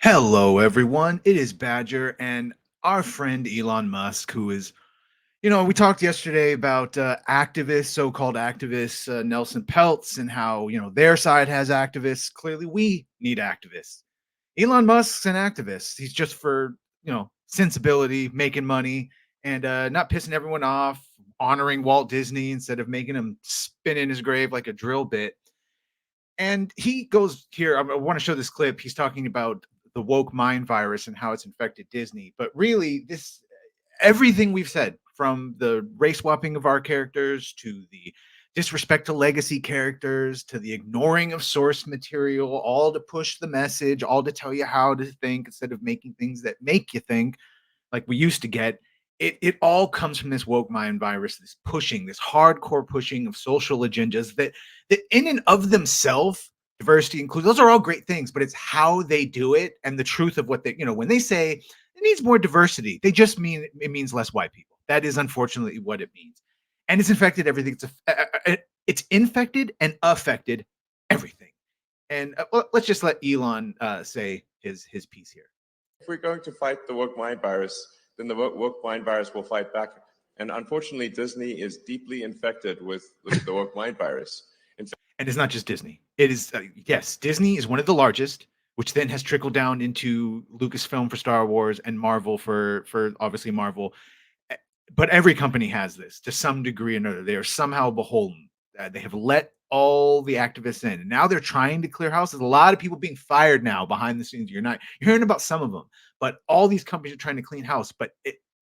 Hello, everyone. It is Badger and our friend Elon Musk, who is, we talked yesterday about activists, so called activists, Nelson Peltz, and how, their side has activists. Clearly, we need activists. Elon Musk's an activist. He's just for, sensibility, making money, and not pissing everyone off, honoring Walt Disney instead of making him spin in his grave like a drill bit. And he goes here. I want to show this clip. He's talking about the woke mind virus and how it's infected Disney. But really, this everything we've said, from the race swapping of our characters to the disrespect to legacy characters to the ignoring of source material, all to push the message, all to tell you how to think instead of making things that make you think like we used to get. It all comes from this woke mind virus, this pushing, this hardcore pushing of social agendas that in and of themselves, diversity, inclusion, those are all great things, but it's how they do it and the truth of what they, when they say it needs more diversity, they just mean it means less white people. That is unfortunately what it means. And it's infected everything. It's infected and affected everything. And let's just let Elon say his piece here. If we're going to fight the woke mind virus, then the woke mind virus will fight back. And unfortunately, Disney is deeply infected with the woke mind virus. And it's not just Disney. It is, yes, Disney is one of the largest, which then has trickled down into Lucasfilm for Star Wars and Marvel for obviously Marvel. But every company has this to some degree or another. They are somehow beholden. They have let all the activists in, and now they're trying to clear house. There's a lot of people being fired now behind the scenes. You're hearing about some of them, but all these companies are trying to clean house. But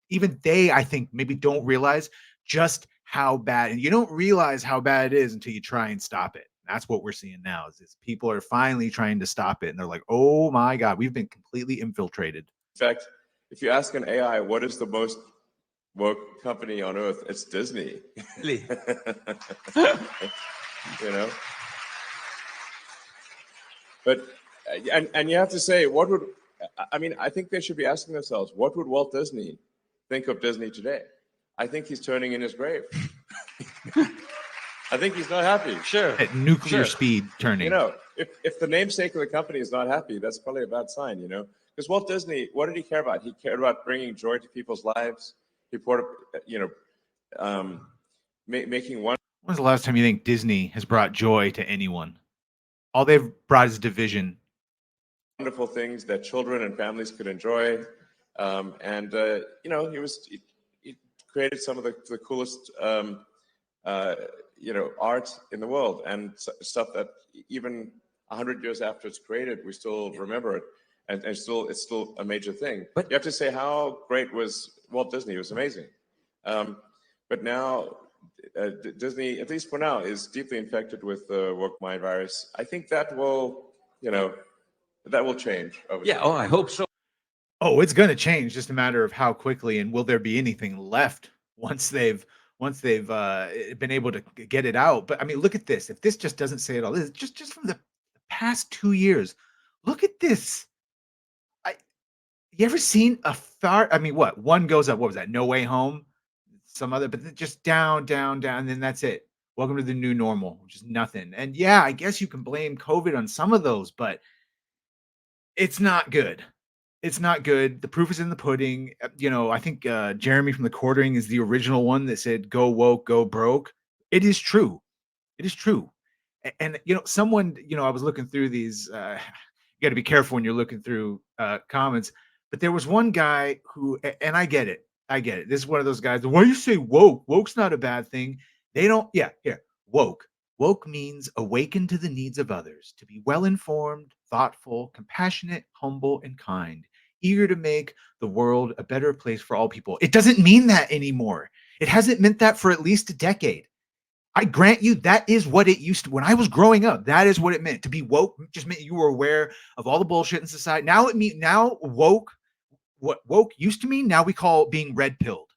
even they, I think, maybe don't realize just how bad, and you don't realize how bad it is until you try and stop it. That's what we're seeing now. Is people are finally trying to stop it, and they're like, "Oh my God, we've been completely infiltrated." In fact, if you ask an AI what is the most woke company on earth, it's Disney. Really? You know. But and you have to say, what would I think they should be asking themselves, what would Walt Disney think of Disney today? I think he's turning in his grave. I think he's not happy. Sure. At nuclear speed turning. If the namesake of the company is not happy, that's probably a bad sign, Because Walt Disney, what did he care about? He cared about bringing joy to people's lives. He making one. When's the last time you think Disney has brought joy to anyone? All they've brought is division. Wonderful things that children and families could enjoy. He created some of the coolest, art in the world, and stuff that even 100 years after it's created, we still remember it. And it's still a major thing. But you have to say, how great was Walt Disney? It was amazing. But now Disney, at least for now, is deeply infected with the woke mind virus. I think that will, change over time. I hope so. Oh, it's going to change. Just a matter of how quickly, and will there be anything left once they've been able to get it out? But I mean, look at this. If this just doesn't say it all, this is just from the past 2 years. Look at this. You ever seen a far? I mean, what? One goes up. What was that? No Way Home. Some other, but just down, down, down, and then that's it. Welcome to the new normal, which is nothing. And yeah, I guess you can blame COVID on some of those, but it's not good. It's not good. The proof is in the pudding. I think Jeremy from The Quartering is the original one that said, "Go woke, go broke." It is true. It is true. And someone, I was looking through these. You got to be careful when you're looking through comments. But there was one guy who, and I get it. I get it. This is one of those guys. Why do you say woke? Woke's not a bad thing. They don't. Yeah, here. Woke. Woke means awaken to the needs of others, to be well-informed, thoughtful, compassionate, humble, and kind, eager to make the world a better place for all people. It doesn't mean that anymore. It hasn't meant that for at least a decade. I grant you that is what it used to. When I was growing up, that is what it meant. To be woke just meant you were aware of all the bullshit in society. Now woke, what woke used to mean, now we call being red pilled.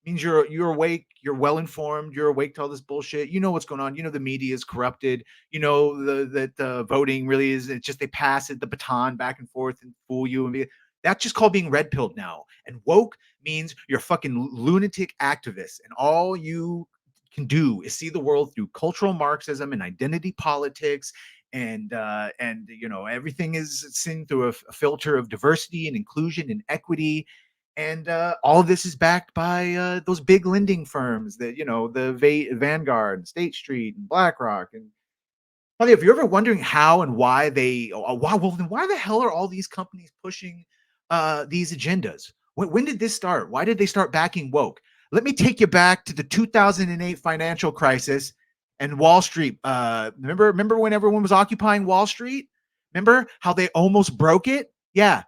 It means you're awake, you're well informed, you're awake to all this bullshit. You know what's going on. The media is corrupted. That the voting really is. It's just they pass it the baton back and forth and fool you. And that's just called being red pilled now. And woke means you're fucking lunatic activists, and all you can do is see the world through cultural Marxism and identity politics and everything is seen through a filter of diversity and inclusion and equity, and all of this is backed by those big lending firms that the Vanguard, and State Street, and BlackRock. And if you're ever wondering how and why then why the hell are all these companies pushing these agendas? When did this start? Why did they start backing woke? Let me take you back to the 2008 financial crisis and Wall Street. Remember when everyone was occupying Wall Street? Remember how they almost broke it? Yeah.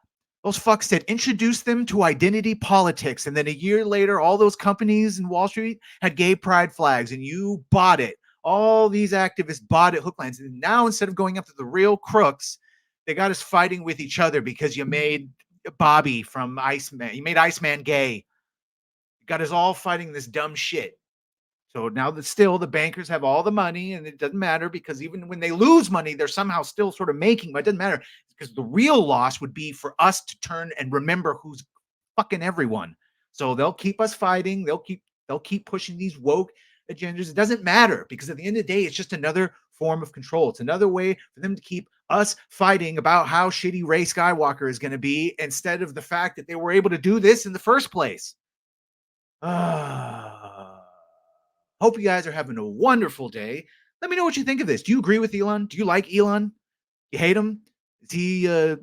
Those fucks said introduce them to identity politics. And then a year later, all those companies in Wall Street had gay pride flags, and you bought it. All these activists bought it hook, lines. And now instead of going after the real crooks, they got us fighting with each other because you made Bobby from Iceman. You made Iceman gay. You got us all fighting this dumb shit. So now that still the bankers have all the money, and it doesn't matter because even when they lose money, they're somehow still sort of making, but it doesn't matter because the real loss would be for us to turn and remember who's fucking everyone. So they'll keep us fighting. They'll keep pushing these woke agendas. It doesn't matter because at the end of the day, it's just another form of control. It's another way for them to keep us fighting about how shitty Ray Skywalker is going to be instead of the fact that they were able to do this in the first place. Hope you guys are having a wonderful day. Let me know what you think of this. Do you agree with Elon? Do you like Elon? You hate him? Is he, a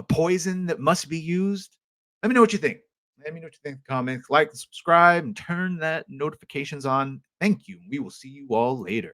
poison that must be used? Let me know what you think. Let me know what you think in the comments. Like, subscribe, and turn that notifications on. Thank you. We will see you all later.